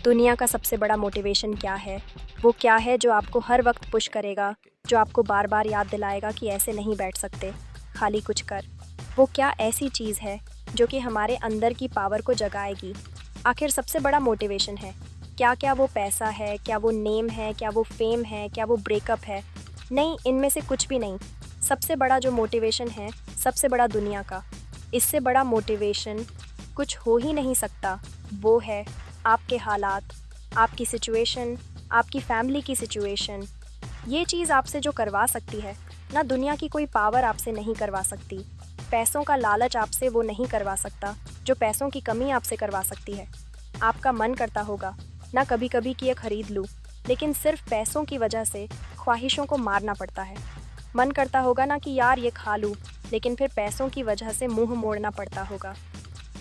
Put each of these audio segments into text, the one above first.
दुनिया का सबसे बड़ा मोटिवेशन क्या है? वो क्या है जो आपको हर वक्त पुश करेगा, जो आपको बार बार याद दिलाएगा कि ऐसे नहीं बैठ सकते, खाली कुछ कर। वो क्या ऐसी चीज़ है जो कि हमारे अंदर की पावर को जगाएगी? आखिर सबसे बड़ा मोटिवेशन है क्या? क्या वो पैसा है? क्या वो नेम है? क्या वो फेम है? क्या वो ब्रेकअप है? नहीं, इनमें से कुछ भी नहीं। सबसे बड़ा जो मोटिवेशन है, सबसे बड़ा दुनिया का, इससे बड़ा मोटिवेशन कुछ हो ही नहीं सकता। वो है आपके हालात, आपकी सिचुएशन, आपकी फैमिली की सिचुएशन। ये चीज़ आपसे जो करवा सकती है ना, दुनिया की कोई पावर आपसे नहीं करवा सकती। पैसों का लालच आपसे वो नहीं करवा सकता जो पैसों की कमी आपसे करवा सकती है। आपका मन करता होगा ना कभी कभी कि ये खरीद लूँ, लेकिन सिर्फ पैसों की वजह से ख्वाहिशों को मारना पड़ता है। मन करता होगा ना कि यार ये खा लूँ, लेकिन फिर पैसों की वजह से मुंह मोड़ना पड़ता होगा।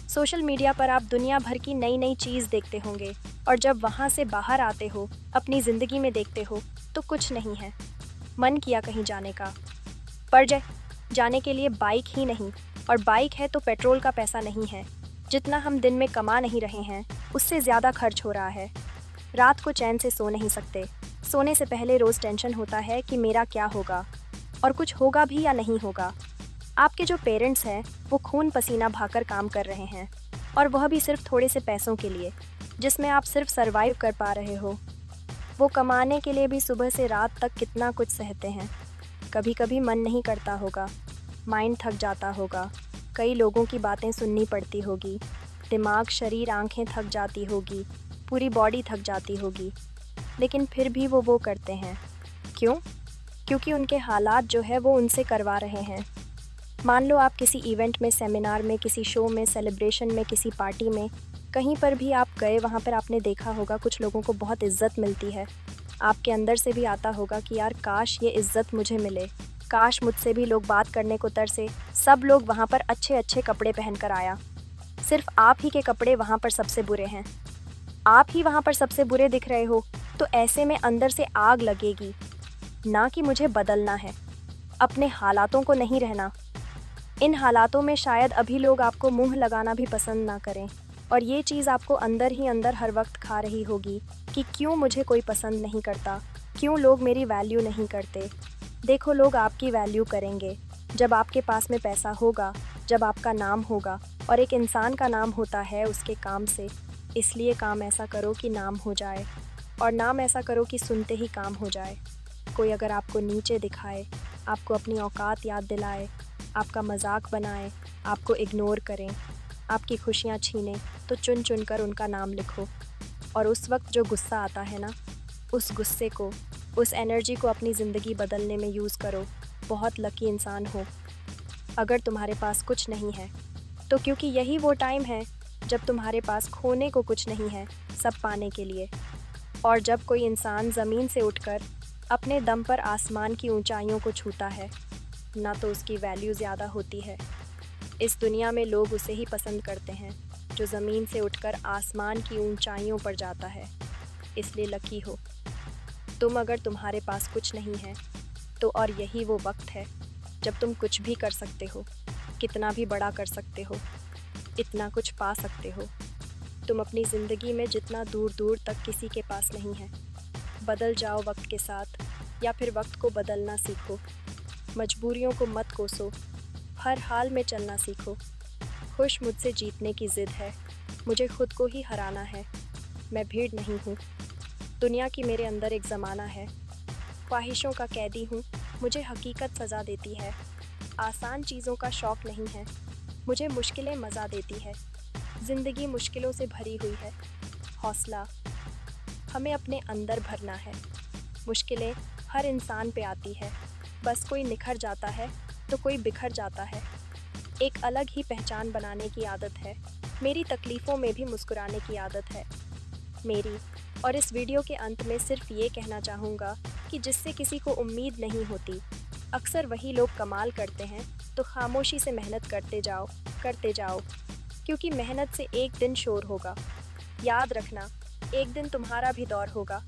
सोशल मीडिया पर आप दुनिया भर की नई नई चीज़ देखते होंगे, और जब वहाँ से बाहर आते हो, अपनी ज़िंदगी में देखते हो, तो कुछ नहीं है। मन किया कहीं जाने का, पर जाने के लिए बाइक ही नहीं, और बाइक है तो पेट्रोल का पैसा नहीं है। जितना हम दिन में कमा नहीं रहे हैं, उससे ज़्यादा खर्च हो रहा है। रात को चैन से सो नहीं सकते। सोने से पहले रोज़ टेंशन होता है कि मेरा क्या होगा, और कुछ होगा भी या नहीं होगा। आपके जो पेरेंट्स हैं वो खून पसीना बहाकर काम कर रहे हैं, और वह भी सिर्फ थोड़े से पैसों के लिए, जिसमें आप सिर्फ सरवाइव कर पा रहे हो। वो कमाने के लिए भी सुबह से रात तक कितना कुछ सहते हैं। कभी कभी मन नहीं करता होगा, माइंड थक जाता होगा, कई लोगों की बातें सुननी पड़ती होगी, दिमाग, शरीर, आंखें थक जाती होगी, पूरी बॉडी थक जाती होगी, लेकिन फिर भी वो करते हैं। क्यों? क्योंकि उनके हालात जो है वो उनसे करवा रहे हैं। मान लो आप किसी इवेंट में, सेमिनार में, किसी शो में, सेलिब्रेशन में, किसी पार्टी में, कहीं पर भी आप गए, वहाँ पर आपने देखा होगा कुछ लोगों को बहुत इज्जत मिलती है। आपके अंदर से भी आता होगा कि यार काश ये इज्जत मुझे मिले, काश मुझसे भी लोग बात करने को तरसे। सब लोग वहाँ पर अच्छे अच्छे कपड़े पहनकर आया, सिर्फ आप ही के कपड़े वहाँ पर सबसे बुरे हैं। आप ही वहाँ पर सबसे बुरे दिख रहे हो, तो ऐसे में अंदर से आग लगेगी ना कि मुझे बदलना है, अपने हालातों को नहीं रहना। इन हालातों में शायद अभी लोग आपको मुंह लगाना भी पसंद ना करें, और ये चीज़ आपको अंदर ही अंदर हर वक्त खा रही होगी कि क्यों मुझे कोई पसंद नहीं करता, क्यों लोग मेरी वैल्यू नहीं करते। देखो, लोग आपकी वैल्यू करेंगे जब आपके पास में पैसा होगा, जब आपका नाम होगा, और एक इंसान का नाम होता है उसके काम से। इसलिए काम ऐसा करो कि नाम हो जाए, और नाम ऐसा करो कि सुनते ही काम हो जाए। कोई अगर आपको नीचे दिखाए, आपको अपनी औकात याद दिलाए, आपका मजाक बनाए, आपको इग्नोर करें, आपकी खुशियाँ छीनें, तो चुन चुन कर उनका नाम लिखो। और उस वक्त जो गुस्सा आता है ना, उस गुस्से को, उस एनर्जी को अपनी ज़िंदगी बदलने में यूज़ करो। बहुत लकी इंसान हो अगर तुम्हारे पास कुछ नहीं है तो, क्योंकि यही वो टाइम है जब तुम्हारे पास खोने को कुछ नहीं है, सब पाने के लिए। और जब कोई इंसान ज़मीन से उठकर अपने दम पर आसमान की ऊंचाइयों को छूता है ना, तो उसकी वैल्यू ज़्यादा होती है। इस दुनिया में लोग उसे ही पसंद करते हैं जो ज़मीन से उठकर आसमान की ऊंचाइयों पर जाता है। इसलिए लकी हो तुम अगर तुम्हारे पास कुछ नहीं है तो, और यही वो वक्त है जब तुम कुछ भी कर सकते हो, कितना भी बड़ा कर सकते हो, इतना कुछ पा सकते हो। तुम अपनी ज़िंदगी में जितना दूर दूर तक किसी के पास नहीं है। बदल जाओ वक्त के साथ, या फिर वक्त को बदलना सीखो। मजबूरियों को मत कोसो, हर हाल में चलना सीखो। खुश मुझसे जीतने की ज़िद है, मुझे खुद को ही हराना है। मैं भीड़ नहीं हूँ, दुनिया की मेरे अंदर एक ज़माना है। ख्वाहिशों का कैदी हूँ, मुझे हकीकत सज़ा देती है। आसान चीज़ों का शौक़ नहीं है, मुझे मुश्किलें मज़ा देती है। ज़िंदगी मुश्किलों से भरी हुई है, हौसला हमें अपने अंदर भरना है। मुश्किलें हर इंसान पे आती है, बस कोई निखर जाता है तो कोई बिखर जाता है। एक अलग ही पहचान बनाने की आदत है, मेरी तकलीफ़ों में भी मुस्कुराने की आदत है मेरी। और इस वीडियो के अंत में सिर्फ ये कहना चाहूँगा कि जिससे किसी को उम्मीद नहीं होती, अक्सर वही लोग कमाल करते हैं। तो खामोशी से मेहनत करते जाओ, क्योंकि मेहनत से एक दिन शोर होगा। याद रखना, एक दिन तुम्हारा भी दौर होगा।